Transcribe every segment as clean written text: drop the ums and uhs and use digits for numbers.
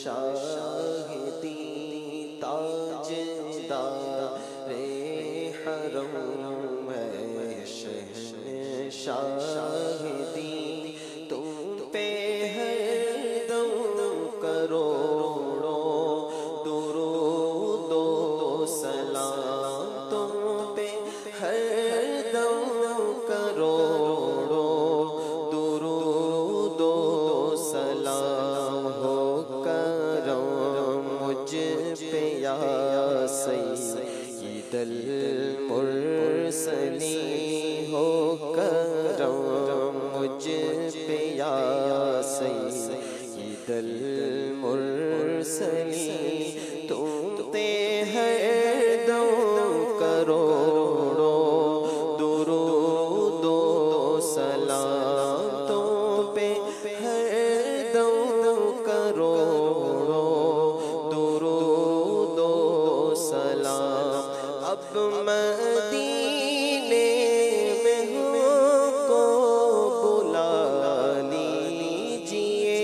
شاہدی تاجدار حرم ہے شہنشاہدی تم پہ ہر دم کروڑوں درود و سلام تم پہ ہر دم کروڑوں درود و سلام ہو کرم مجھ پہ یا سید المرسلین ہو کرم مجھ پہ یا سید المرسلین تم پہ ہر دم کروڑوں درود و سلام تم پہ ہر دم کروڑوں درود و سلام اب مدینے میں ہوں کو بلا لیجئے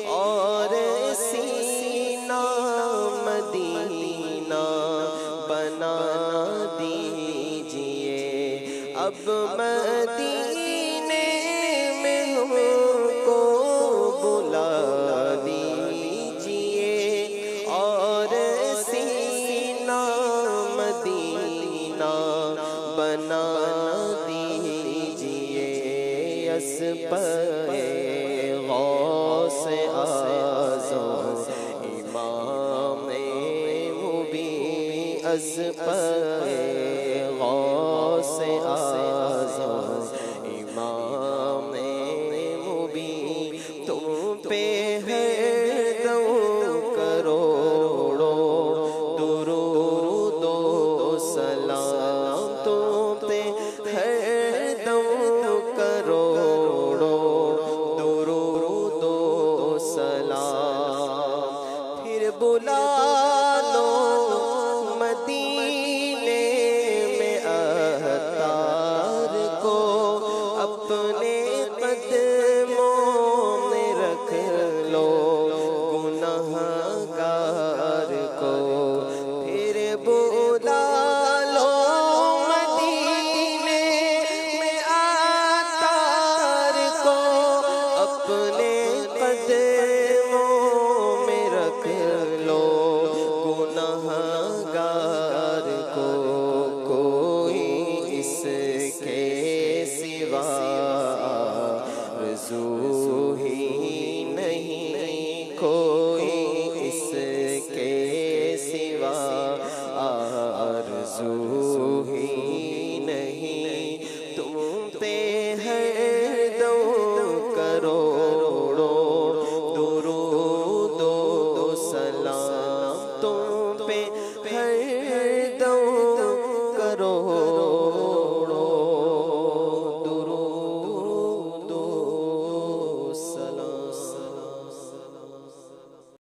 اور سینہ مدینہ بنا دیجئے اب مدینے میں ہم کو بلا دیجئے اور سینہ مدینہ بنا دیجئے اسپر غوث اعظم امام مبین اسپر غوث اعظم